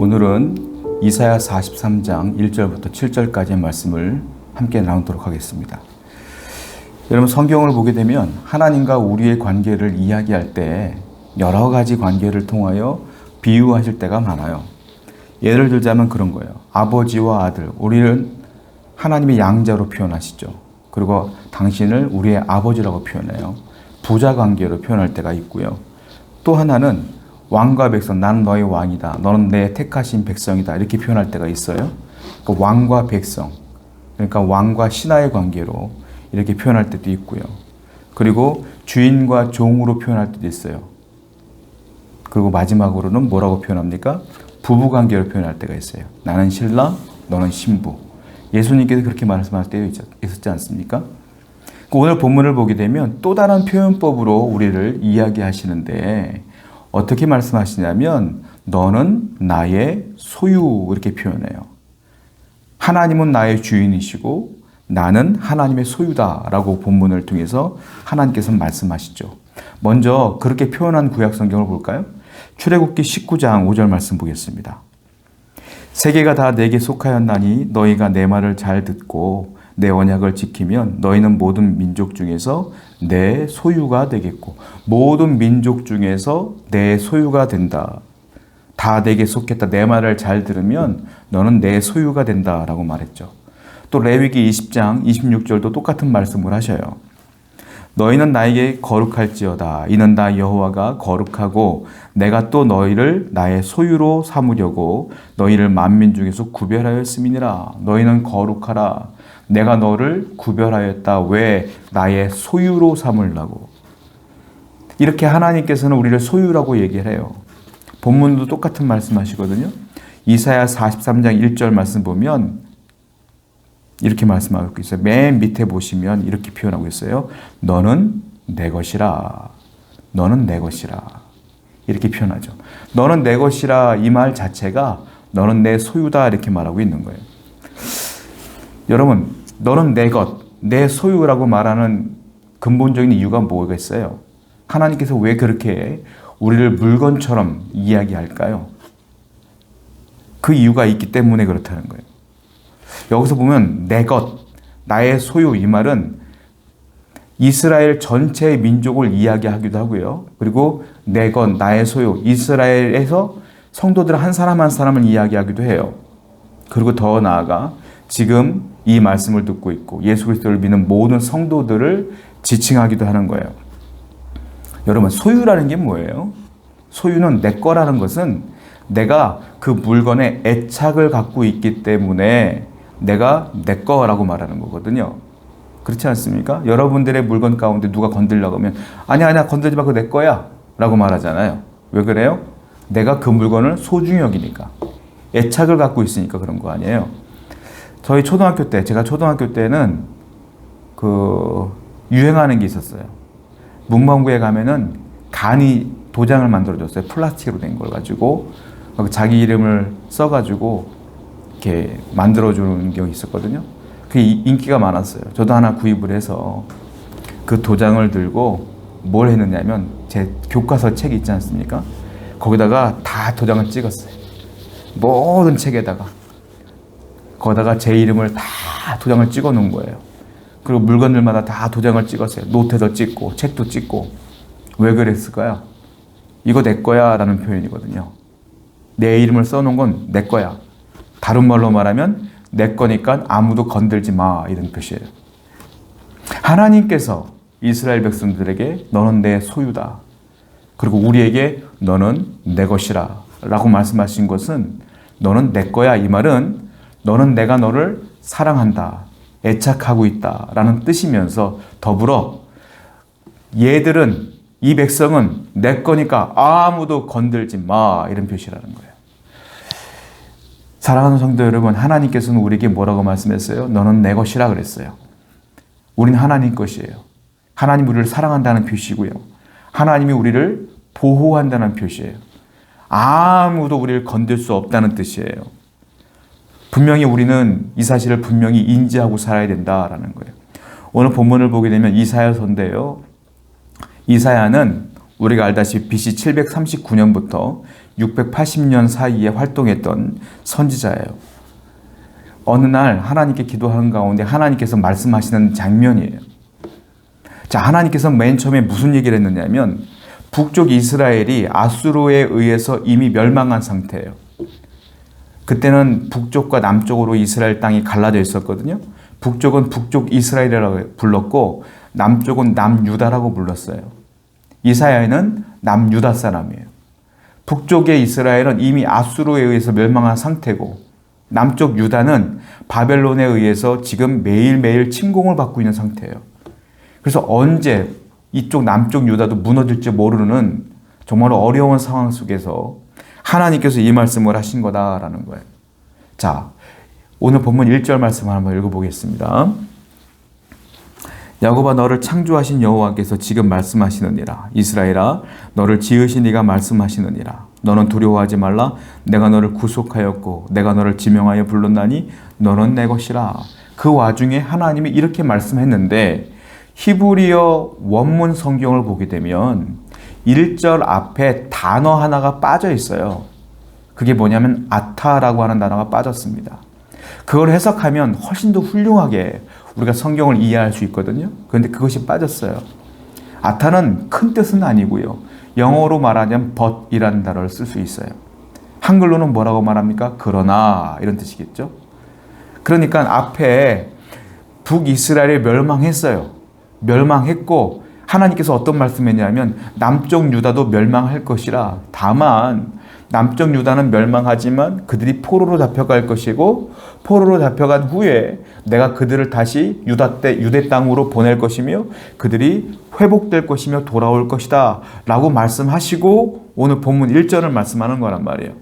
오늘은 이사야 43장 1절부터 7절까지의 말씀을 함께 나누도록 하겠습니다. 여러분, 성경을 보게 되면 하나님과 우리의 관계를 이야기할 때 여러 가지 관계를 통하여 비유하실 때가 많아요. 예를 들자면 그런 거예요. 아버지와 아들, 우리는 하나님의 양자로 표현하시죠. 그리고 당신을 우리의 아버지라고 표현해요. 부자 관계로 표현할 때가 있고요. 또 하나는 왕과 백성, 나는 너의 왕이다, 너는 내 택하신 백성이다, 이렇게 표현할 때가 있어요. 그러니까 왕과 백성, 그러니까 왕과 신하의 관계로 이렇게 표현할 때도 있고요. 그리고 주인과 종으로 표현할 때도 있어요. 그리고 마지막으로는 뭐라고 표현합니까? 부부 관계로 표현할 때가 있어요. 나는 신랑, 너는 신부. 예수님께서 그렇게 말씀할 때 있었지 않습니까? 오늘 본문을 보게 되면 또 다른 표현법으로 우리를 이야기하시는데 어떻게 말씀하시냐면 너는 나의 소유, 이렇게 표현해요. 하나님은 나의 주인이시고 나는 하나님의 소유다라고 본문을 통해서 하나님께서 말씀하시죠. 먼저 그렇게 표현한 구약 성경을 볼까요? 출애굽기 19장 5절 말씀 보겠습니다. 세계가 다 내게 속하였나니 너희가 내 말을 잘 듣고 내 언약을 지키면 너희는 모든 민족 중에서 내 소유가 되겠고, 모든 민족 중에서 내 소유가 된다. 다 내게 속했다. 내 말을 잘 들으면 너는 내 소유가 된다라고 말했죠. 또 레위기 20장 26절도 똑같은 말씀을 하셔요. 너희는 나에게 거룩할지어다. 이는 나 여호와가 거룩하고 내가 또 너희를 나의 소유로 삼으려고 너희를 만민 중에서 구별하였음이니라. 너희는 거룩하라. 내가 너를 구별하였다. 왜? 나의 소유로 삼으려고. 이렇게 하나님께서는 우리를 소유라고 얘기를 해요. 본문도 똑같은 말씀하시거든요. 이사야 43장 1절 말씀 보면 이렇게 말씀하고 있어요. 맨 밑에 보시면 이렇게 표현하고 있어요. 너는 내 것이라. 너는 내 것이라. 이렇게 표현하죠. 너는 내 것이라, 이 말 자체가 너는 내 소유다, 이렇게 말하고 있는 거예요. 여러분, 너는 내 것, 내 소유라고 말하는 근본적인 이유가 뭐겠어요? 하나님께서 왜 그렇게 우리를 물건처럼 이야기할까요? 그 이유가 있기 때문에 그렇다는 거예요. 여기서 보면 내 것, 나의 소유, 이 말은 이스라엘 전체의 민족을 이야기하기도 하고요. 그리고 내 것, 나의 소유, 이스라엘에서 성도들 한 사람 한 사람을 이야기하기도 해요. 그리고 더 나아가 지금 이 말씀을 듣고 있고 예수 그리스도를 믿는 모든 성도들을 지칭하기도 하는 거예요. 여러분, 소유라는 게 뭐예요? 소유는 내 거라는 것은 내가 그 물건에 애착을 갖고 있기 때문에 내가 내 거라고 말하는 거거든요. 그렇지 않습니까? 여러분들의 물건 가운데 누가 건들려고 하면 아니야 건들지 마, 그거 내 거야 라고 말하잖아요. 왜 그래요? 내가 그 물건을 소중히 여기니까, 애착을 갖고 있으니까 그런 거 아니에요. 저희 초등학교 때, 제가 초등학교 때는 유행하는 게 있었어요. 문방구에 가면은 간이 도장을 만들어줬어요. 플라스틱으로 된 걸 가지고 자기 이름을 써가지고 이렇게 만들어주는 게 있었거든요. 그게 인기가 많았어요. 저도 하나 구입을 해서 그 도장을 들고 뭘 했느냐면 제 교과서 책 있지 않습니까? 거기다가 다 도장을 찍었어요. 모든 책에다가. 거기다가 제 이름을 다 도장을 찍어 놓은 거예요. 그리고 물건들마다 다 도장을 찍었어요. 노트도 찍고 책도 찍고. 왜 그랬을까요? 이거 내 거야 라는 표현이거든요. 내 이름을 써놓은 건 내 거야. 다른 말로 말하면 내 거니까 아무도 건들지 마, 이런 뜻이에요. 하나님께서 이스라엘 백성들에게 너는 내 소유다, 그리고 우리에게 너는 내 것이라 라고 말씀하신 것은 너는 내 거야, 이 말은 너는 내가 너를 사랑한다, 애착하고 있다 라는 뜻이면서 더불어 얘들은, 이 백성은 내 거니까 아무도 건들지 마, 이런 표시라는 거예요. 사랑하는 성도 여러분, 하나님께서는 우리에게 뭐라고 말씀했어요? 너는 내 것이라 그랬어요. 우리는 하나님 것이에요. 하나님 우리를 사랑한다는 표시고요. 하나님이 우리를 보호한다는 표시예요. 아무도 우리를 건들 수 없다는 뜻이에요. 분명히 우리는 이 사실을 분명히 인지하고 살아야 된다라는 거예요. 오늘 본문을 보게 되면 이사야서인데요. 이사야는 우리가 알다시피 BC 739년부터 680년 사이에 활동했던 선지자예요. 어느 날 하나님께 기도하는 가운데 하나님께서 말씀하시는 장면이에요. 자, 하나님께서 맨 처음에 무슨 얘기를 했느냐면 북쪽 이스라엘이 아수르에 의해서 이미 멸망한 상태예요. 그때는 북쪽과 남쪽으로 이스라엘 땅이 갈라져 있었거든요. 북쪽은 북쪽 이스라엘이라고 불렀고 남쪽은 남유다라고 불렀어요. 이사야는 남유다 사람이에요. 북쪽의 이스라엘은 이미 아수르에 의해서 멸망한 상태고 남쪽 유다는 바벨론에 의해서 지금 매일매일 침공을 받고 있는 상태예요. 그래서 언제 이쪽 남쪽 유다도 무너질지 모르는 정말 어려운 상황 속에서 하나님께서 이 말씀을 하신 거다라는 거예요. 자, 오늘 본문 1절 말씀을 한번 읽어보겠습니다. 야곱아 너를 창조하신 여호와께서 지금 말씀하시느니라. 이스라엘아 너를 지으신 이가 말씀하시느니라. 너는 두려워하지 말라. 내가 너를 구속하였고 내가 너를 지명하여 불렀나니 너는 내 것이라. 그 와중에 하나님이 이렇게 말씀했는데 히브리어 원문 성경을 보게 되면 1절 앞에 단어 하나가 빠져 있어요. 그게 뭐냐면 아타라고 하는 단어가 빠졌습니다. 그걸 해석하면 훨씬 더 훌륭하게 우리가 성경을 이해할 수 있거든요. 그런데 그것이 빠졌어요. 아타는 큰 뜻은 아니고요. 영어로 말하자면 but이라는 단어를 쓸 수 있어요. 한글로는 뭐라고 말합니까? 그러나 이런 뜻이겠죠. 그러니까 앞에 북이스라엘이 멸망했어요. 멸망했고 하나님께서 어떤 말씀했냐면 남쪽 유다도 멸망할 것이라. 다만 남쪽 유다는 멸망하지만 그들이 포로로 잡혀갈 것이고 포로로 잡혀간 후에 내가 그들을 다시 유대 땅으로 보낼 것이며 그들이 회복될 것이며 돌아올 것이다 라고 말씀하시고 오늘 본문 1절을 말씀하는 거란 말이에요.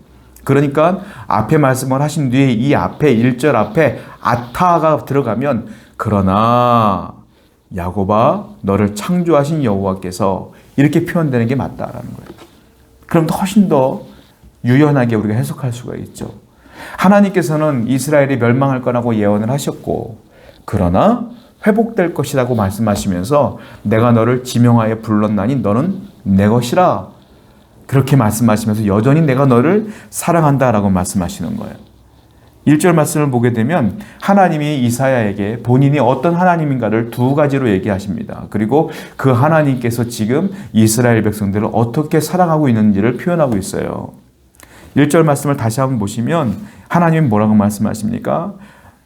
그러니까 앞에 말씀을 하신 뒤에 이 앞에 1절 앞에 아타가 들어가면 그러나 야곱아 너를 창조하신 여호와께서 이렇게 표현되는 게 맞다라는 거예요. 그럼 훨씬 더 유연하게 우리가 해석할 수가 있죠. 하나님께서는 이스라엘이 멸망할 거라고 예언을 하셨고 그러나 회복될 것이라고 말씀하시면서 내가 너를 지명하여 불렀나니 너는 내 것이라 그렇게 말씀하시면서 여전히 내가 너를 사랑한다라고 말씀하시는 거예요. 1절 말씀을 보게 되면 하나님이 이사야에게 본인이 어떤 하나님인가를 두 가지로 얘기하십니다. 그리고 그 하나님께서 지금 이스라엘 백성들을 어떻게 사랑하고 있는지를 표현하고 있어요. 1절 말씀을 다시 한번 보시면 하나님은 뭐라고 말씀하십니까?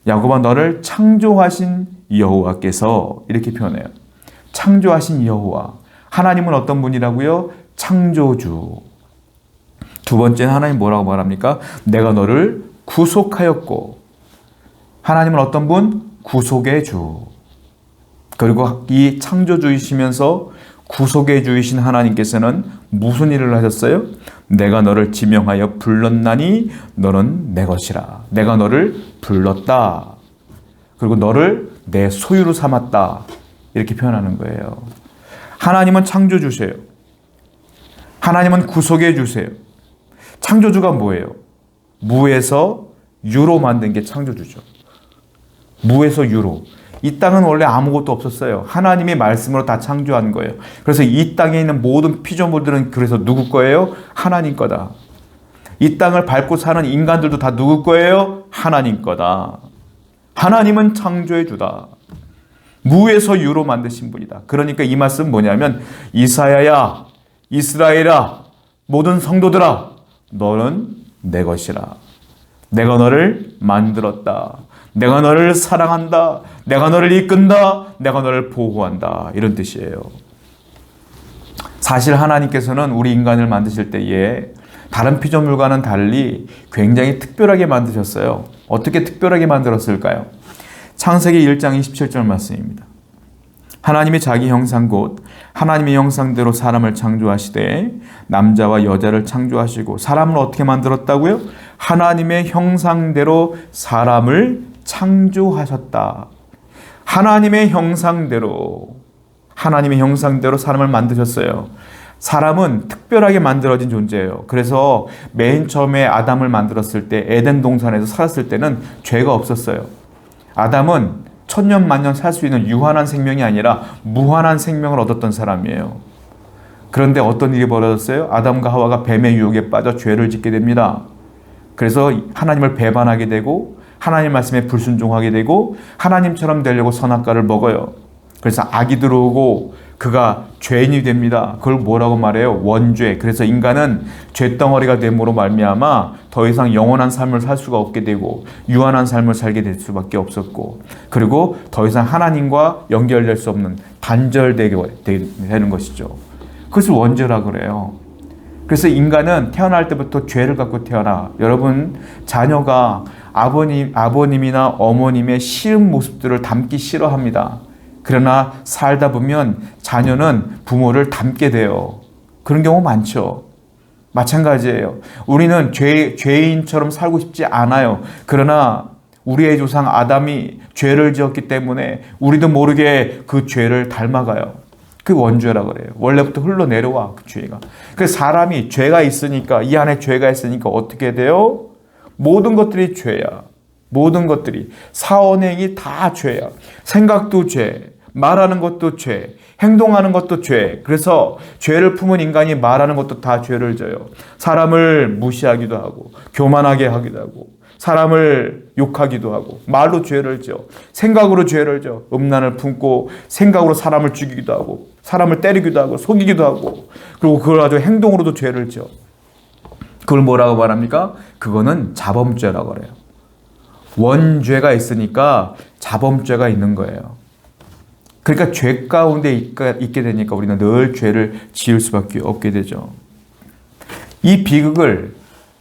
야곱아 너를 창조하신 여호와께서 이렇게 표현해요. 창조하신 여호와. 하나님은 어떤 분이라고요? 창조주. 두 번째는 하나님 뭐라고 말합니까? 내가 너를 구속하였고. 하나님은 어떤 분? 구속의 주. 그리고 이 창조주이시면서 구속의 주이신 하나님께서는 무슨 일을 하셨어요? 내가 너를 지명하여 불렀나니 너는 내 것이라. 내가 너를 불렀다. 그리고 너를 내 소유로 삼았다. 이렇게 표현하는 거예요. 하나님은 창조주세요. 하나님은 구속의 주세요. 창조주가 뭐예요? 무에서 유로 만든 게 창조주죠. 무에서 유로. 이 땅은 원래 아무것도 없었어요. 하나님의 말씀으로 다 창조한 거예요. 그래서 이 땅에 있는 모든 피조물들은 그래서 누구 거예요? 하나님 거다. 이 땅을 밟고 사는 인간들도 다 누구 거예요? 하나님 거다. 하나님은 창조의 주다. 무에서 유로 만드신 분이다. 그러니까 이 말씀은 뭐냐면 이사야야, 이스라엘아, 모든 성도들아, 너는 내 것이라. 내가 너를 만들었다. 내가 너를 사랑한다. 내가 너를 이끈다. 내가 너를 보호한다. 이런 뜻이에요. 사실 하나님께서는 우리 인간을 만드실 때에 다른 피조물과는 달리 굉장히 특별하게 만드셨어요. 어떻게 특별하게 만들었을까요? 창세기 1장 27절 말씀입니다. 하나님이 자기 형상 곧 하나님의 형상대로 사람을 창조하시되 남자와 여자를 창조하시고 사람을 어떻게 만들었다고요? 하나님의 형상대로 사람을 창조하셨다. 하나님의 형상대로 사람을 만드셨어요. 사람은 특별하게 만들어진 존재예요. 그래서 맨 처음에 아담을 만들었을 때 에덴 동산에서 살았을 때는 죄가 없었어요. 아담은 천년 만년 살 수 있는 유한한 생명이 아니라 무한한 생명을 얻었던 사람이에요. 그런데 어떤 일이 벌어졌어요? 아담과 하와가 뱀의 유혹에 빠져 죄를 짓게 됩니다. 그래서 하나님을 배반하게 되고 하나님 말씀에 불순종하게 되고 하나님처럼 되려고 선악과를 먹어요. 그래서 악이 들어오고 그가 죄인이 됩니다. 그걸 뭐라고 말해요? 원죄. 그래서 인간은 죄덩어리가 됨으로 말미암아 더 이상 영원한 삶을 살 수가 없게 되고 유한한 삶을 살게 될 수밖에 없었고, 그리고 더 이상 하나님과 연결될 수 없는 단절되게 되는 것이죠. 그것을 원죄라 그래요. 그래서 인간은 태어날 때부터 죄를 갖고 태어나, 여러분 자녀가 아버님이나 어머님의 싫은 모습들을 담기 싫어합니다. 그러나 살다 보면 자녀는 부모를 닮게 돼요. 그런 경우 많죠. 마찬가지예요. 우리는 죄인처럼 살고 싶지 않아요. 그러나 우리의 조상 아담이 죄를 지었기 때문에 우리도 모르게 그 죄를 닮아가요. 그 원죄라 그래요. 원래부터 흘러내려와, 그 죄가. 그래서 사람이 죄가 있으니까, 이 안에 죄가 있으니까 어떻게 돼요? 모든 것들이 죄야. 모든 것들이. 사원행위 다 죄야. 생각도 죄, 말하는 것도 죄, 행동하는 것도 죄. 그래서 죄를 품은 인간이 말하는 것도 다 죄를 져요. 사람을 무시하기도 하고, 교만하게 하기도 하고, 사람을 욕하기도 하고, 말로 죄를 져, 생각으로 죄를 져, 음란을 품고 생각으로 사람을 죽이기도 하고, 사람을 때리기도 하고, 속이기도 하고, 그리고 그걸 가지고 행동으로도 죄를 져. 그걸 뭐라고 말합니까? 그거는 자범죄라고 그래요. 원죄가 있으니까 자범죄가 있는 거예요. 그러니까 죄 가운데 있게 되니까 우리는 늘 죄를 지을 수밖에 없게 되죠. 이 비극을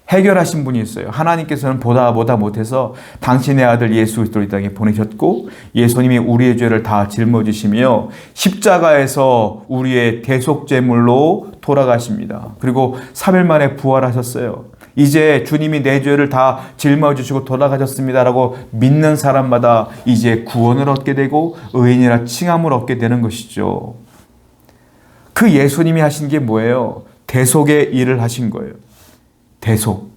해결하신 분이 있어요. 하나님께서는 보다 못해서 당신의 아들 예수 그리스도를 이 땅에 보내셨고, 예수님이 우리의 죄를 다 짊어지시며 십자가에서 우리의 대속제물로 돌아가십니다. 그리고 3일 만에 부활하셨어요. 이제 주님이 내 죄를 다 짊어지시고 돌아가셨습니다라고 믿는 사람마다 이제 구원을 얻게 되고 의인이라 칭함을 얻게 되는 것이죠. 그 예수님이 하신 게 뭐예요? 대속의 일을 하신 거예요. 대속.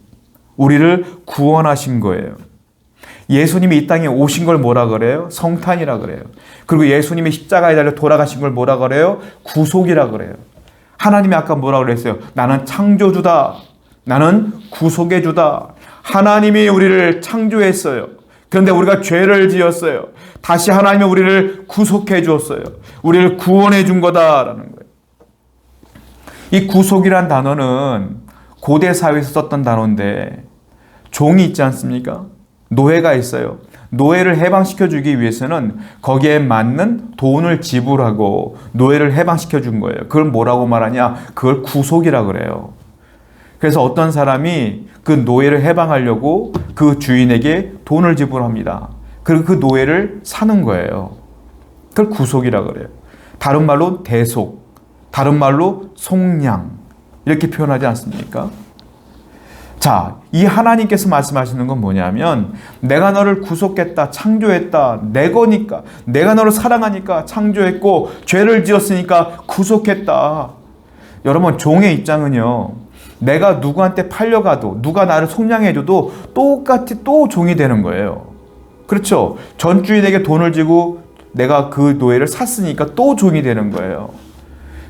우리를 구원하신 거예요. 예수님이 이 땅에 오신 걸 뭐라 그래요? 성탄이라 그래요. 그리고 예수님이 십자가에 달려 돌아가신 걸 뭐라 그래요? 구속이라 그래요. 하나님이 아까 뭐라 그랬어요? 나는 창조주다. 나는 구속의 주다. 하나님이 우리를 창조했어요. 그런데 우리가 죄를 지었어요. 다시 하나님이 우리를 구속해 주었어요. 우리를 구원해 준 거다라는 거예요. 이 구속이란 단어는 고대 사회에서 썼던 단어인데, 종이 있지 않습니까? 노예가 있어요. 노예를 해방시켜 주기 위해서는 거기에 맞는 돈을 지불하고 노예를 해방시켜 준 거예요. 그걸 뭐라고 말하냐? 그걸 구속이라 그래요. 그래서 어떤 사람이 그 노예를 해방하려고 그 주인에게 돈을 지불합니다. 그리고 그 노예를 사는 거예요. 그걸 구속이라 그래요. 다른 말로 대속, 다른 말로 속량, 이렇게 표현하지 않습니까? 자, 이 하나님께서 말씀하시는 건 뭐냐면, 내가 너를 구속했다, 창조했다, 내 거니까, 내가 너를 사랑하니까 창조했고 죄를 지었으니까 구속했다. 여러분, 종의 입장은요, 내가 누구한테 팔려가도, 누가 나를 속량해줘도 똑같이 또 종이 되는 거예요. 그렇죠? 전 주인에게 돈을 주고 내가 그 노예를 샀으니까 또 종이 되는 거예요.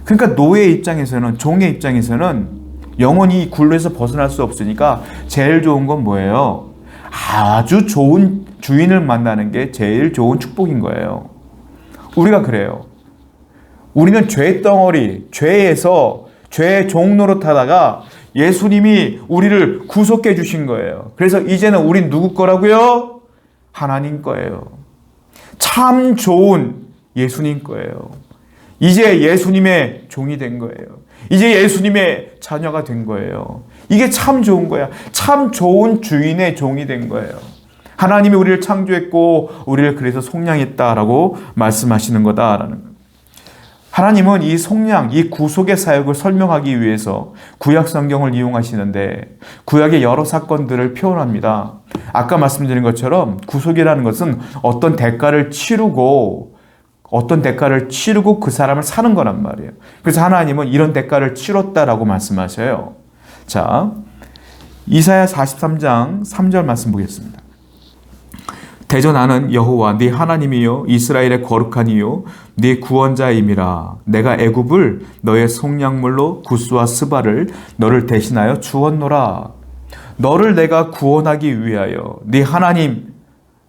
그러니까 노예의 입장에서는, 종의 입장에서는 영원히 이 굴레에서 벗어날 수 없으니까 제일 좋은 건 뭐예요? 아주 좋은 주인을 만나는 게 제일 좋은 축복인 거예요. 우리가 그래요. 우리는 죄덩어리, 죄에서 죄의 종 노릇하다가 예수님이 우리를 구속해 주신 거예요. 그래서 이제는 우린 누구 거라고요? 하나님 거예요. 참 좋은 예수님 거예요. 이제 예수님의 종이 된 거예요. 이제 예수님의 자녀가 된 거예요. 이게 참 좋은 거야. 참 좋은 주인의 종이 된 거예요. 하나님이 우리를 창조했고 우리를 그래서 속량했다라고 말씀하시는 거다라는 거예요. 하나님은 이 속량, 이 구속의 사역을 설명하기 위해서 구약 성경을 이용하시는데 구약의 여러 사건들을 표현합니다. 아까 말씀드린 것처럼 구속이라는 것은 어떤 대가를 치르고 그 사람을 사는 거란 말이에요. 그래서 하나님은 이런 대가를 치렀다라고 말씀하셔요. 자, 이사야 43장 3절 말씀 보겠습니다. 대저 나는 여호와 네 하나님이요 이스라엘의 거룩한 이요 네 구원자임이라. 내가 애굽을 너의 속량물로 구스와 스바를 너를 대신하여 주었노라. 너를 내가 구원하기 위하여 네 하나님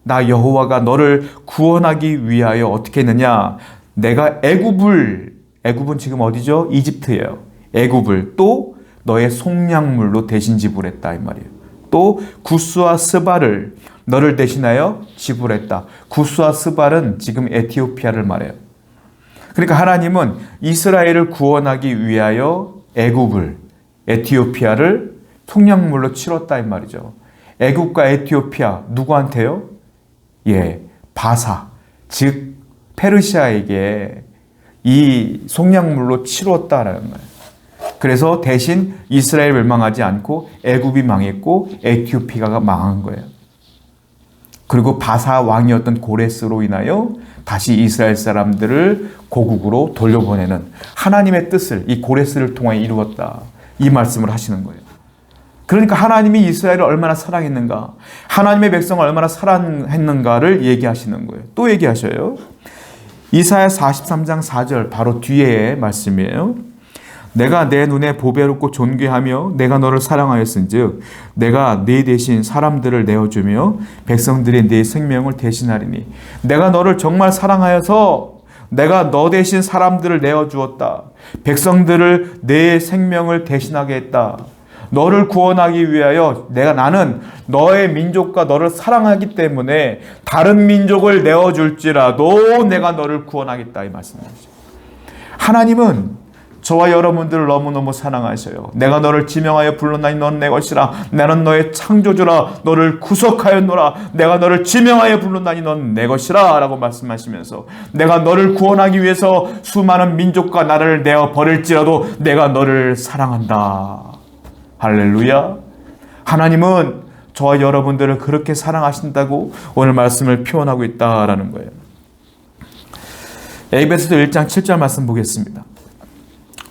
나 여호와가 너를 구원하기 위하여 어떻게 했느냐. 내가 애굽은 지금 어디죠? 이집트예요. 애굽을 또 너의 속량물로 대신 지불했다 이 말이에요. 또 구스와 스바를 너를 대신하여 지불했다. 구스와 스발은 지금 에티오피아를 말해요. 그러니까 하나님은 이스라엘을 구원하기 위하여 애굽을, 에티오피아를 속량물로 치렀다 이 말이죠. 애굽과 에티오피아 누구한테요? 바사, 즉 페르시아에게 이 속량물로 치렀다라는 거예요. 그래서 대신 이스라엘 멸망하지 않고 애굽이 망했고 에티오피아가 망한 거예요. 그리고 바사 왕이었던 고레스로 인하여 다시 이스라엘 사람들을 고국으로 돌려보내는 하나님의 뜻을 이 고레스를 통해 이루었다. 이 말씀을 하시는 거예요. 그러니까 하나님이 이스라엘을 얼마나 사랑했는가, 하나님의 백성을 얼마나 사랑했는가를 얘기하시는 거예요. 또 얘기하셔요. 이사야 43장 4절 바로 뒤에 말씀이에요. 내가 내 눈에 보배롭고 존귀하며 내가 너를 사랑하였은즉 내가 네 대신 사람들을 내어주며 백성들이 네 생명을 대신하리니. 내가 너를 정말 사랑하여서 내가 너 대신 사람들을 내어주었다. 백성들을 내 생명을 대신하게 했다. 너를 구원하기 위하여 나는 너의 민족과 너를 사랑하기 때문에 다른 민족을 내어줄지라도 내가 너를 구원하겠다 이 말씀이죠. 하나님은 저와 여러분들을 너무너무 사랑하셔요. 내가 너를 지명하여 불렀나니 너는 내 것이라. 나는 너의 창조주라. 너를 구속하였노라. 내가 너를 지명하여 불렀나니 너는 내 것이라 라고 말씀하시면서 내가 너를 구원하기 위해서 수많은 민족과 나라를 내어 버릴지라도 내가 너를 사랑한다. 할렐루야. 하나님은 저와 여러분들을 그렇게 사랑하신다고 오늘 말씀을 표현하고 있다라는 거예요. 에베소서 1장 7절 말씀 보겠습니다.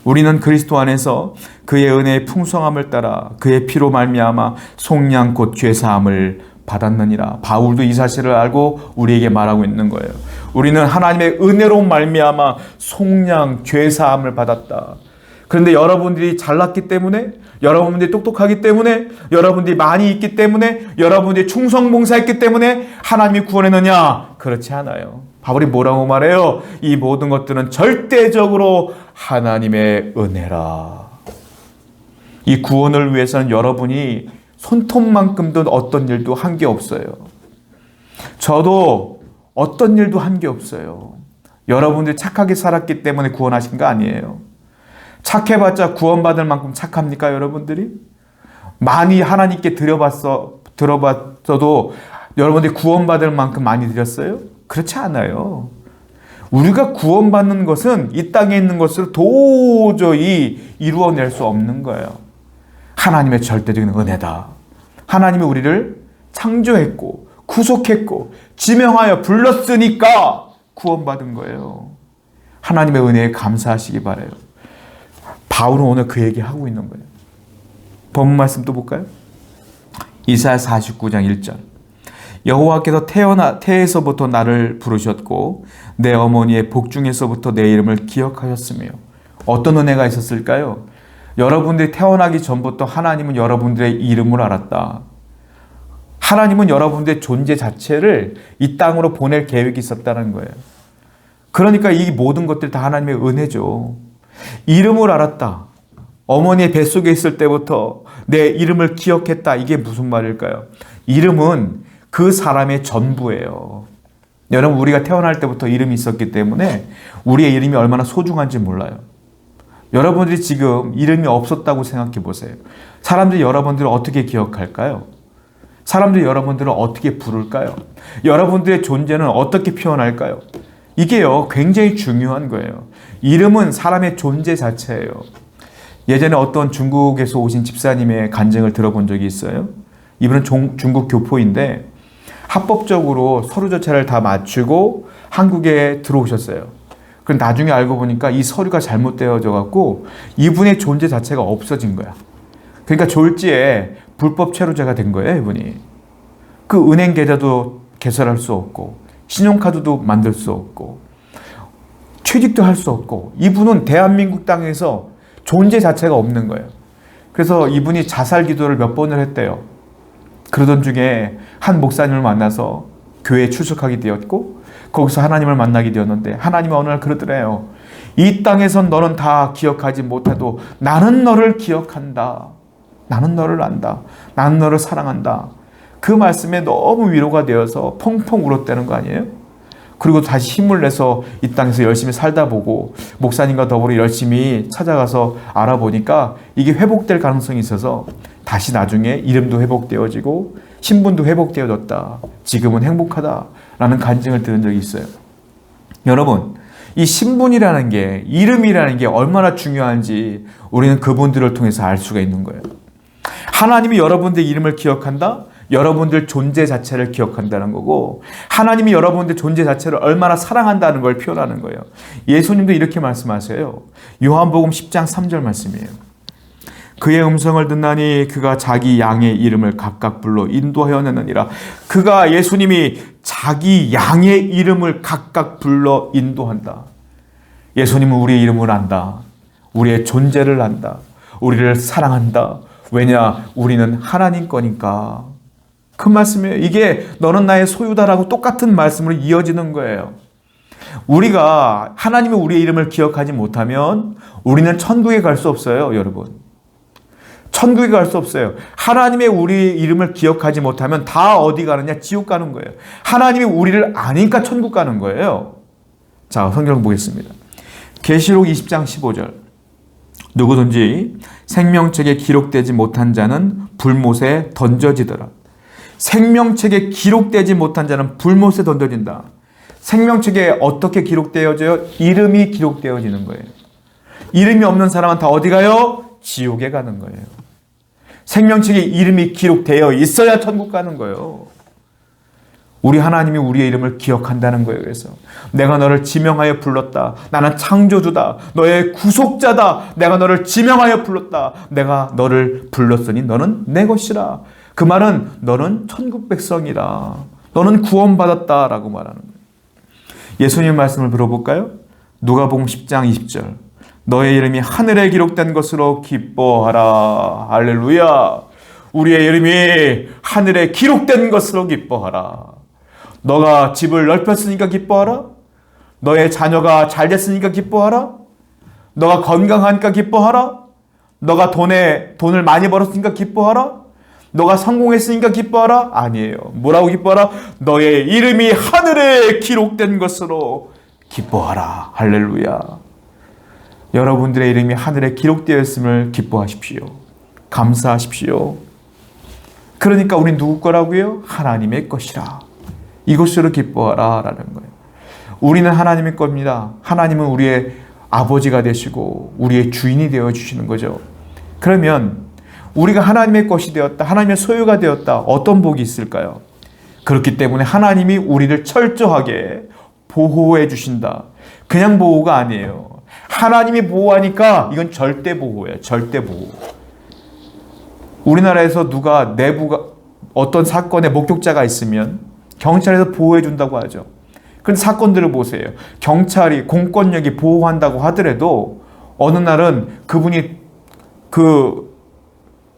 우리는 그리스도 안에서 그의 은혜의 풍성함을 따라 그의 피로 말미암아 속량 곧 죄사함을 받았느니라. 바울도 이 사실을 알고 우리에게 말하고 있는 거예요. 우리는 하나님의 은혜로 말미암아 속량 죄사함을 받았다. 그런데 여러분들이 잘났기 때문에, 여러분들이 똑똑하기 때문에, 여러분들이 많이 있기 때문에, 여러분들이 충성봉사했기 때문에 하나님이 구원했느냐? 그렇지 않아요. 바울이 뭐라고 말해요? 이 모든 것들은 절대적으로 하나님의 은혜라. 이 구원을 위해서는 여러분이 손톱만큼도 어떤 일도 한 게 없어요. 저도 어떤 일도 한 게 없어요. 여러분들이 착하게 살았기 때문에 구원하신 거 아니에요. 착해봤자 구원받을 만큼 착합니까, 여러분들이? 많이 하나님께 들어봤어도 여러분들이 구원받을 만큼 많이 드렸어요? 그렇지 않아요. 우리가 구원받는 것은 이 땅에 있는 것으로 도저히 이루어낼 수 없는 거예요. 하나님의 절대적인 은혜다. 하나님이 우리를 창조했고 구속했고 지명하여 불렀으니까 구원받은 거예요. 하나님의 은혜에 감사하시기 바라요. 바울은 오늘 그 얘기하고 있는 거예요. 본문 말씀 또 볼까요? 이사야 49장 1절. 여호와께서 태에서부터 나를 부르셨고 내 어머니의 복중에서부터 내 이름을 기억하셨으며. 어떤 은혜가 있었을까요? 여러분들이 태어나기 전부터 하나님은 여러분들의 이름을 알았다. 하나님은 여러분들의 존재 자체를 이 땅으로 보낼 계획이 있었다는 거예요. 그러니까 이 모든 것들 다 하나님의 은혜죠. 이름을 알았다. 어머니의 뱃속에 있을 때부터 내 이름을 기억했다. 이게 무슨 말일까요? 이름은 그 사람의 전부예요. 여러분, 우리가 태어날 때부터 이름이 있었기 때문에 우리의 이름이 얼마나 소중한지 몰라요. 여러분들이 지금 이름이 없었다고 생각해 보세요. 사람들이 여러분들을 어떻게 기억할까요? 사람들이 여러분들을 어떻게 부를까요? 여러분들의 존재는 어떻게 표현할까요? 이게요, 굉장히 중요한 거예요. 이름은 사람의 존재 자체예요. 예전에 어떤 중국에서 오신 집사님의 간증을 들어본 적이 있어요. 이분은 중국 교포인데 합법적으로 서류 조차를 다 마치고 한국에 들어오셨어요. 그럼 나중에 알고 보니까 이 서류가 잘못되어져 갖고 이분의 존재 자체가 없어진 거야. 그러니까 졸지에 불법 체류자가 된 거예요, 이분이. 그 은행 계좌도 개설할 수 없고 신용카드도 만들 수 없고 취직도 할 수 없고 이분은 대한민국 땅에서 존재 자체가 없는 거예요. 그래서 이분이 자살 기도를 몇 번을 했대요. 그러던 중에 한 목사님을 만나서 교회에 출석하게 되었고 거기서 하나님을 만나게 되었는데 하나님이 어느 날 그러더래요. 이 땅에선 너는 다 기억하지 못해도 나는 너를 기억한다. 나는 너를 안다. 나는 너를 사랑한다. 그 말씀에 너무 위로가 되어서 펑펑 울었다는 거 아니에요? 그리고 다시 힘을 내서 이 땅에서 열심히 살다 보고 목사님과 더불어 열심히 찾아가서 알아보니까 이게 회복될 가능성이 있어서 다시 나중에 이름도 회복되어지고 신분도 회복되어졌다. 지금은 행복하다라는 간증을 들은 적이 있어요. 여러분, 이 신분이라는 게, 이름이라는 게 얼마나 중요한지 우리는 그분들을 통해서 알 수가 있는 거예요. 하나님이 여러분들의 이름을 기억한다? 여러분들 존재 자체를 기억한다는 거고 하나님이 여러분들 존재 자체를 얼마나 사랑한다는 걸 표현하는 거예요. 예수님도 이렇게 말씀하세요. 요한복음 10장 3절 말씀이에요. 그의 음성을 듣나니 그가 자기 양의 이름을 각각 불러 인도하여 내느니라. 그가 예수님이 자기 양의 이름을 각각 불러 인도한다. 예수님은 우리의 이름을 안다. 우리의 존재를 안다. 우리를 사랑한다. 왜냐? 우리는 하나님 거니까. 그 말씀이에요. 이게 너는 나의 소유다라고 똑같은 말씀으로 이어지는 거예요. 우리가 하나님이 우리의 이름을 기억하지 못하면 우리는 천국에 갈 수 없어요, 여러분. 천국에 갈 수 없어요. 하나님의 우리의 이름을 기억하지 못하면 다 어디 가느냐? 지옥 가는 거예요. 하나님이 우리를 아니까 천국 가는 거예요. 자, 성경 보겠습니다. 계시록 20장 15절. 누구든지 생명책에 기록되지 못한 자는 불못에 던져지더라. 생명책에 기록되지 못한 자는 불못에 던져진다. 생명책에 어떻게 기록되어져요? 이름이 기록되어지는 거예요. 이름이 없는 사람은 다 어디 가요? 지옥에 가는 거예요. 생명책에 이름이 기록되어 있어야 천국 가는 거예요. 우리 하나님이 우리의 이름을 기억한다는 거예요. 그래서 내가 너를 지명하여 불렀다. 나는 창조주다. 너의 구속자다. 내가 너를 지명하여 불렀다. 내가 너를 불렀으니 너는 내 것이라. 그 말은 너는 천국 백성이라. 너는 구원받았다라고 말하는 거예요. 예수님 말씀을 들어볼까요? 누가복음 10장 20절. 너의 이름이 하늘에 기록된 것으로 기뻐하라. 할렐루야. 우리의 이름이 하늘에 기록된 것으로 기뻐하라. 너가 집을 넓혔으니까 기뻐하라. 너의 자녀가 잘 됐으니까 기뻐하라. 너가 건강하니까 기뻐하라. 너가 돈을 많이 벌었으니까 기뻐하라. 너가 성공했으니까 기뻐하라? 아니에요. 뭐라고 기뻐하라? 너의 이름이 하늘에 기록된 것으로 기뻐하라. 할렐루야. 여러분들의 이름이 하늘에 기록되어 있음을 기뻐하십시오. 감사하십시오. 그러니까 우린 누구 거라고요? 하나님의 것이라. 이것으로 기뻐하라 라는 거예요. 우리는 하나님의 겁니다. 하나님은 우리의 아버지가 되시고 우리의 주인이 되어주시는 거죠. 그러면 우리가 하나님의 것이 되었다. 하나님의 소유가 되었다. 어떤 복이 있을까요? 그렇기 때문에 하나님이 우리를 철저하게 보호해 주신다. 그냥 보호가 아니에요. 하나님이 보호하니까 이건 절대 보호예요. 절대 보호. 우리나라에서 누가 어떤 사건의 목격자가 있으면 경찰에서 보호해 준다고 하죠. 그런데 사건들을 보세요. 경찰이 공권력이 보호한다고 하더라도 어느 날은 그분이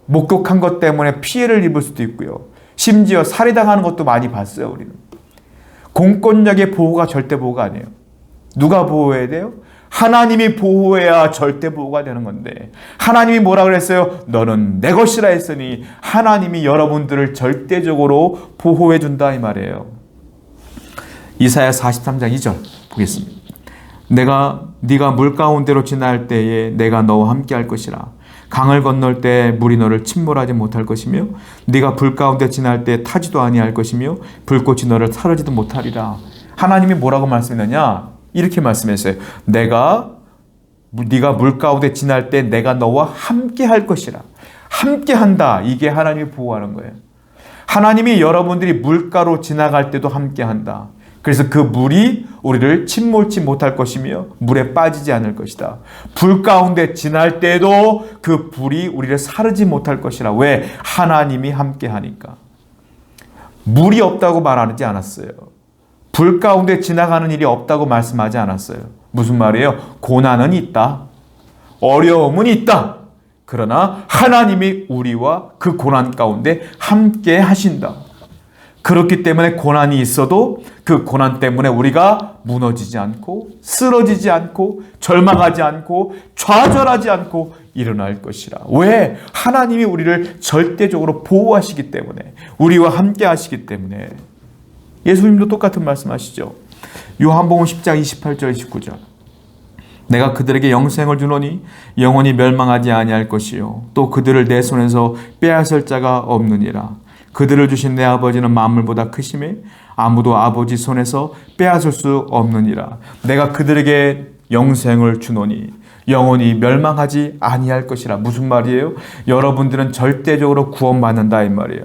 목격한 것 때문에 피해를 입을 수도 있고요. 심지어 살해당하는 것도 많이 봤어요, 우리는. 공권력의 보호가 절대 보호가 아니에요. 누가 보호해야 돼요? 하나님이 보호해야 절대 보호가 되는 건데 하나님이 뭐라 그랬어요? 너는 내 것이라 했으니 하나님이 여러분들을 절대적으로 보호해 준다 이 말이에요. 이사야 43장 2절 보겠습니다. 네가 물 가운데로 지날 때에 내가 너와 함께 할 것이라. 강을 건널 때 물이 너를 침몰하지 못할 것이며 네가 불 가운데 지날 때 타지도 아니할 것이며 불꽃이 너를 사르지도 못하리라. 하나님이 뭐라고 말씀했느냐? 이렇게 말씀했어요. 네가 물 가운데 지날 때 내가 너와 함께 할 것이라. 함께 한다. 이게 하나님이 보호하는 거예요. 하나님이 여러분들이 물가로 지나갈 때도 함께 한다. 그래서 그 물이 우리를 침몰치 못할 것이며 물에 빠지지 않을 것이다. 불 가운데 지날 때도 그 불이 우리를 사르지 못할 것이라. 왜? 하나님이 함께 하니까. 물이 없다고 말하지 않았어요. 불 가운데 지나가는 일이 없다고 말씀하지 않았어요. 무슨 말이에요? 고난은 있다. 어려움은 있다. 그러나 하나님이 우리와 그 고난 가운데 함께 하신다. 그렇기 때문에 고난이 있어도 그 고난 때문에 우리가 무너지지 않고 쓰러지지 않고 절망하지 않고 좌절하지 않고 일어날 것이라. 왜? 하나님이 우리를 절대적으로 보호하시기 때문에, 우리와 함께 하시기 때문에. 예수님도 똑같은 말씀하시죠. 요한복음 10장 28절 29절. 내가 그들에게 영생을 주노니 영원히 멸망하지 아니할 것이요 또 그들을 내 손에서 빼앗을 자가 없느니라. 그들을 주신 내 아버지는 만물보다 크심에 아무도 아버지 손에서 빼앗을 수 없느니라. 내가 그들에게 영생을 주노니 영원히 멸망하지 아니할 것이라. 무슨 말이에요? 여러분들은 절대적으로 구원받는다 이 말이에요.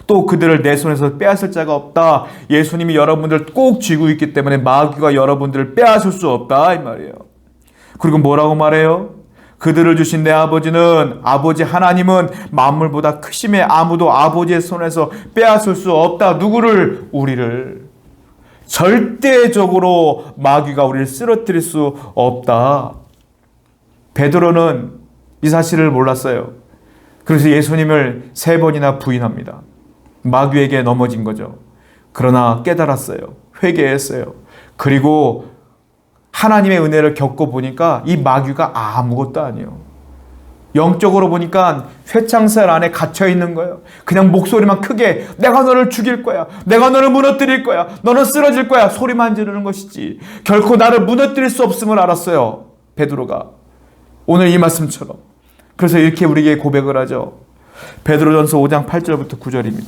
또 그들을 내 손에서 빼앗을 자가 없다. 예수님이 여러분들을 꼭 쥐고 있기 때문에 마귀가 여러분들을 빼앗을 수 없다 이 말이에요. 그리고 뭐라고 말해요? 그들을 주신 내 아버지는, 아버지 하나님은 만물보다 크심에 아무도 아버지의 손에서 빼앗을 수 없다. 누구를? 우리를. 절대적으로 마귀가 우리를 쓰러뜨릴 수 없다. 베드로는 이 사실을 몰랐어요. 그래서 예수님을 3번이나 부인합니다. 마귀에게 넘어진 거죠. 그러나 깨달았어요. 회개했어요. 그리고 하나님의 은혜를 겪어보니까 이 마귀가 아무것도 아니에요. 영적으로 보니까 쇠창살 안에 갇혀있는 거예요. 그냥 목소리만 크게 내가 너를 죽일 거야. 내가 너를 무너뜨릴 거야. 너는 쓰러질 거야. 소리만 지르는 것이지. 결코 나를 무너뜨릴 수 없음을 알았어요. 베드로가. 오늘 이 말씀처럼. 그래서 이렇게 우리에게 고백을 하죠. 베드로전서 5장 8절부터 9절입니다.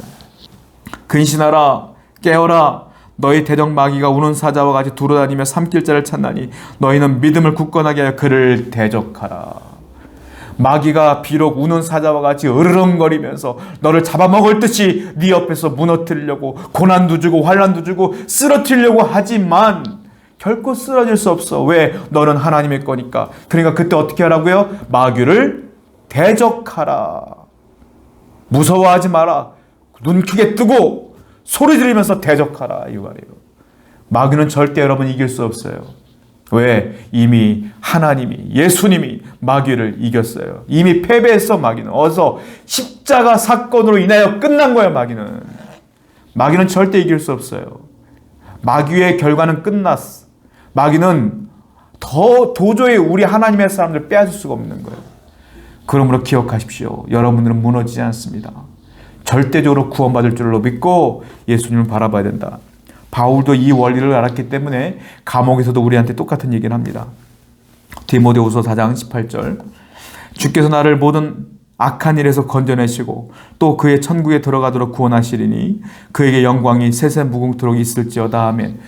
근신하라 깨어라 너희 대적 마귀가 우는 사자와 같이 돌아다니며 삼킬 자를 찾나니 너희는 믿음을 굳건하게 하여 그를 대적하라. 마귀가 비록 우는 사자와 같이 으르렁거리면서 너를 잡아먹을 듯이 네 옆에서 무너뜨리려고 고난도 주고 환난도 주고 쓰러뜨리려고 하지만 결코 쓰러질 수 없어. 왜? 너는 하나님의 거니까. 그러니까 그때 어떻게 하라고요? 마귀를 대적하라. 무서워하지 마라. 눈 크게 뜨고 소리 지르면서 대적하라 이 말이에요. 마귀는 절대 여러분 이길 수 없어요. 왜? 이미 하나님이, 예수님이 마귀를 이겼어요. 이미 패배했어 마귀는. 어서 십자가 사건으로 인하여 끝난 거야 마귀는. 마귀는 절대 이길 수 없어요. 마귀의 결과는 끝났어. 마귀는 도저히 우리 하나님의 사람들 빼앗을 수가 없는 거예요. 그러므로 기억하십시오. 여러분들은 무너지지 않습니다. 절대적으로 구원받을 줄로 믿고 예수님을 바라봐야 된다. 바울도 이 원리를 알았기 때문에 감옥에서도 우리한테 똑같은 얘기를 합니다. 디모데후서 4장 18절. 주께서 나를 모든 악한 일에서 건져내시고 또 그의 천국에 들어가도록 구원하시리니 그에게 영광이 세세무궁토록 있을지어다. 아멘.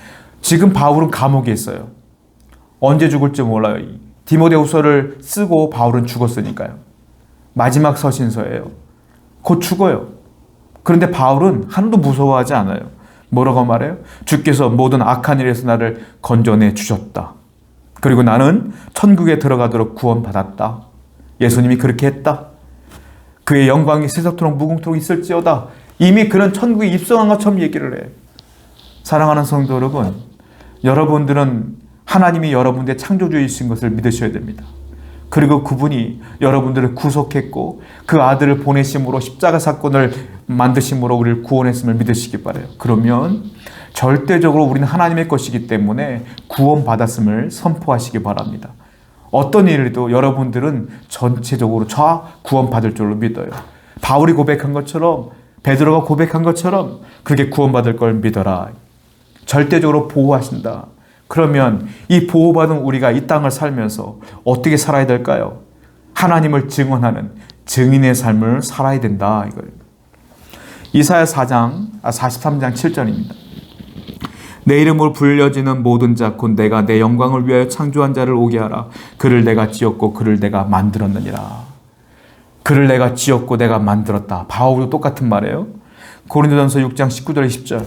지금 바울은 감옥에 있어요. 언제 죽을지 몰라요. 디모데후서를 쓰고 바울은 죽었으니까요. 마지막 서신서예요. 곧 죽어요. 그런데 바울은 하나도 무서워하지 않아요. 뭐라고 말해요? 주께서 모든 악한 일에서 나를 건져내 주셨다. 그리고 나는 천국에 들어가도록 구원받았다. 예수님이 그렇게 했다. 그의 영광이 세세토록 무궁토록 있을지어다. 이미 그는 천국에 입성한 것처럼 얘기를 해요. 사랑하는 성도 여러분, 여러분들은 하나님이 여러분의 창조주이신 것을 믿으셔야 됩니다. 그리고 그분이 여러분들을 구속했고 그 아들을 보내심으로 십자가 사건을 만드심으로 우리를 구원했음을 믿으시기 바라요. 그러면 절대적으로 우리는 하나님의 것이기 때문에 구원받았음을 선포하시기 바랍니다. 어떤 일이라도 여러분들은 전체적으로 구원받을 줄로 믿어요. 바울이 고백한 것처럼, 베드로가 고백한 것처럼 그렇게 구원받을 걸 믿어라. 절대적으로 보호하신다. 그러면 이 보호받은 우리가 이 땅을 살면서 어떻게 살아야 될까요? 하나님을 증언하는 증인의 삶을 살아야 된다 이거예요. 이사야 43장 7절입니다. 내 이름으로 불려지는 모든 자 곧 내가 내 영광을 위하여 창조한 자를 오게 하라. 그를 내가 지었고 그를 내가 만들었느니라. 그를 내가 지었고 내가 만들었다. 바울도 똑같은 말이에요. 고린도전서 6장 19절 20절.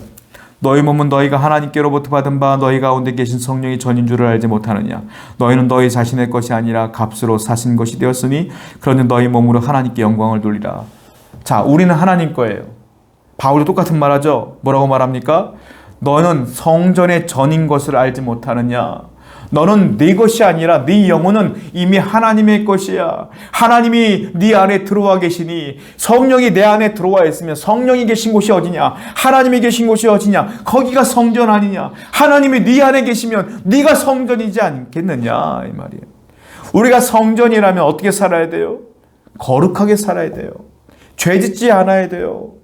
너희 몸은 너희가 하나님께로부터 받은 바 너희 가운데 계신 성령이 전인 줄을 알지 못하느냐. 너희는 너희 자신의 것이 아니라 값으로 사신 것이 되었으니 그러니 너희 몸으로 하나님께 영광을 돌리라. 자, 우리는 하나님 거예요. 바울도 똑같은 말하죠. 뭐라고 말합니까? 너는 성전의 전인 것을 알지 못하느냐? 너는 네 것이 아니라 네 영혼은 이미 하나님의 것이야. 하나님이 네 안에 들어와 계시니 성령이 내 안에 들어와 있으면 성령이 계신 곳이 어디냐? 하나님이 계신 곳이 어디냐? 거기가 성전 아니냐? 하나님이 네 안에 계시면 네가 성전이지 않겠느냐? 이 말이에요. 우리가 성전이라면 어떻게 살아야 돼요? 거룩하게 살아야 돼요. 죄 짓지 않아야 돼요.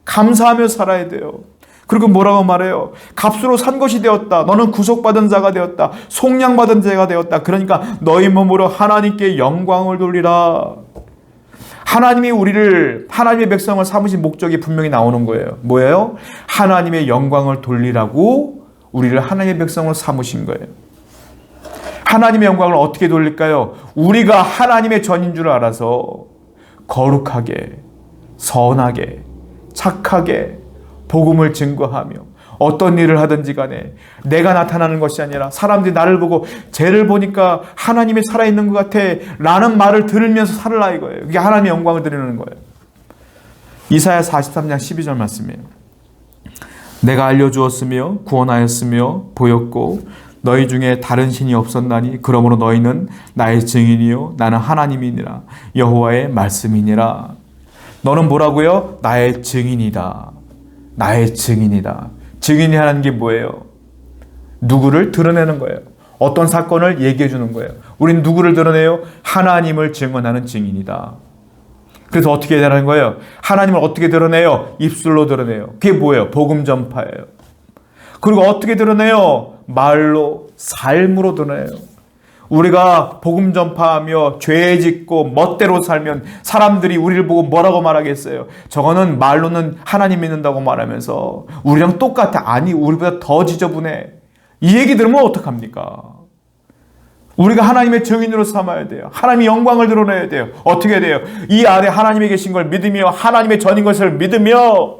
감사하며 살아야 돼요. 그리고 뭐라고 말해요? 값으로 산 것이 되었다. 너는 구속받은 자가 되었다. 속량받은 자가 되었다. 그러니까 너희 몸으로 하나님께 영광을 돌리라. 하나님이 우리를, 하나님의 백성을 삼으신 목적이 분명히 나오는 거예요. 뭐예요? 하나님의 영광을 돌리라고 우리를 하나님의 백성을 삼으신 거예요. 하나님의 영광을 어떻게 돌릴까요? 우리가 하나님의 전인 줄 알아서 거룩하게, 선하게, 착하게 복음을 증거하며 어떤 일을 하든지 간에 내가 나타나는 것이 아니라 사람들이 나를 보고 쟤를 보니까 하나님이 살아있는 것 같아 라는 말을 들으면서 살으라 이거예요. 그게 하나님의 영광을 드리는 거예요. 이사야 43장 12절 말씀이에요. 내가 알려주었으며 구원하였으며 보였고 너희 중에 다른 신이 없었나니 그러므로 너희는 나의 증인이요 나는 하나님이니라 여호와의 말씀이니라. 너는 뭐라고요? 나의 증인이다. 나의 증인이다. 증인이 하는 게 뭐예요? 누구를 드러내는 거예요. 어떤 사건을 얘기해 주는 거예요. 우린 누구를 드러내요? 하나님을 증언하는 증인이다. 그래서 어떻게 해야 되는 거예요? 하나님을 어떻게 드러내요? 입술로 드러내요. 그게 뭐예요? 복음 전파예요. 그리고 어떻게 드러내요? 말로, 삶으로 드러내요. 우리가 복음 전파하며 죄 짓고 멋대로 살면 사람들이 우리를 보고 뭐라고 말하겠어요? 저거는 말로는 하나님 믿는다고 말하면서 우리랑 똑같아. 아니, 우리보다 더 지저분해. 이 얘기 들으면 어떡합니까? 우리가 하나님의 증인으로 삼아야 돼요. 하나님의 영광을 드러내야 돼요. 어떻게 돼요? 이 안에 하나님이 계신 걸 믿으며 하나님의 전인 것을 믿으며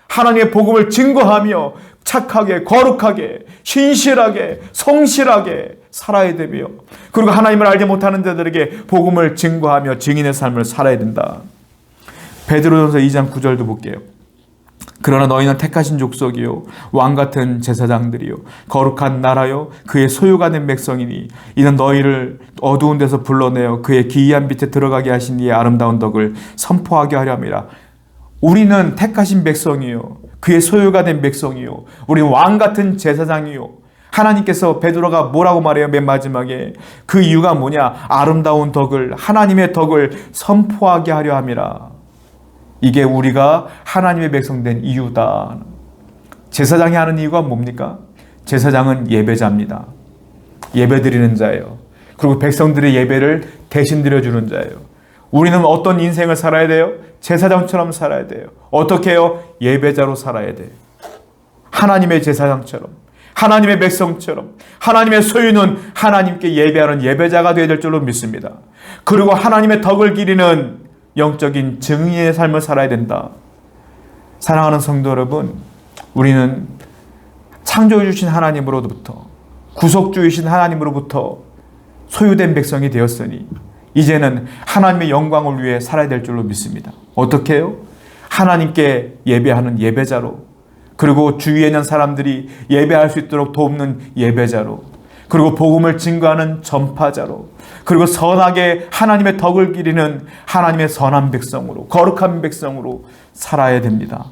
하나님의 복음을 증거하며 착하게, 거룩하게, 신실하게, 성실하게 살아야 되며 그리고 하나님을 알지 못하는 자들에게 복음을 증거하며 증인의 삶을 살아야 된다. 베드로전서 2장 9절도 볼게요. 그러나 너희는 택하신 족속이요 왕같은 제사장들이요 거룩한 나라요 그의 소유가 된 백성이니 이는 너희를 어두운 데서 불러내어 그의 기이한 빛에 들어가게 하신 이의 아름다운 덕을 선포하게 하려 함이라. 우리는 택하신 백성이요 그의 소유가 된 백성이요 우리는 왕같은 제사장이요. 하나님께서 베드로가 뭐라고 말해요? 맨 마지막에 그 이유가 뭐냐? 아름다운 덕을, 하나님의 덕을 선포하게 하려 함이라. 이게 우리가 하나님의 백성 된 이유다. 제사장이 하는 이유가 뭡니까? 제사장은 예배자입니다. 예배드리는 자예요. 그리고 백성들의 예배를 대신 드려주는 자예요. 우리는 어떤 인생을 살아야 돼요? 제사장처럼 살아야 돼요. 어떻게 해요? 예배자로 살아야 돼요. 하나님의 제사장처럼, 하나님의 백성처럼, 하나님의 소유는 하나님께 예배하는 예배자가 되어야 될 줄로 믿습니다. 그리고 하나님의 덕을 기리는 영적인 증인의 삶을 살아야 된다. 사랑하는 성도 여러분, 우리는 창조해 주신 하나님으로부터, 구속주이신 하나님으로부터 소유된 백성이 되었으니 이제는 하나님의 영광을 위해 살아야 될 줄로 믿습니다. 어떻게 해요? 하나님께 예배하는 예배자로, 그리고 주위에 있는 사람들이 예배할 수 있도록 돕는 예배자로, 그리고 복음을 증거하는 전파자로, 그리고 선하게 하나님의 덕을 기리는 하나님의 선한 백성으로, 거룩한 백성으로 살아야 됩니다.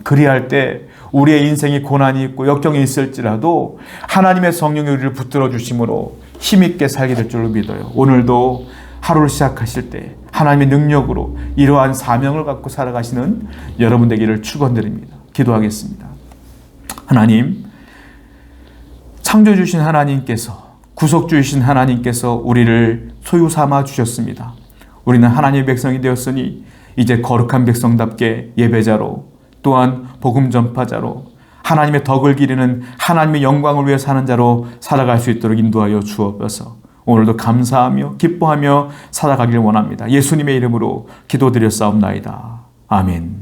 그리할 때 우리의 인생이 고난이 있고 역경이 있을지라도 하나님의 성령이 우리를 붙들어 주심으로 힘있게 살게 될 줄로 믿어요. 오늘도 하루를 시작하실 때 하나님의 능력으로 이러한 사명을 갖고 살아가시는 여러분 되기를 축원드립니다. 기도하겠습니다. 하나님, 창조해 주신 하나님께서, 구속주에 주신 하나님께서 우리를 소유 삼아 주셨습니다. 우리는 하나님의 백성이 되었으니 이제 거룩한 백성답게 예배자로, 또한 복음 전파자로, 하나님의 덕을 기리는 하나님의 영광을 위해 사는 자로 살아갈 수 있도록 인도하여 주옵소서. 오늘도 감사하며 기뻐하며 살아가길 원합니다. 예수님의 이름으로 기도드렸사옵나이다. 아멘.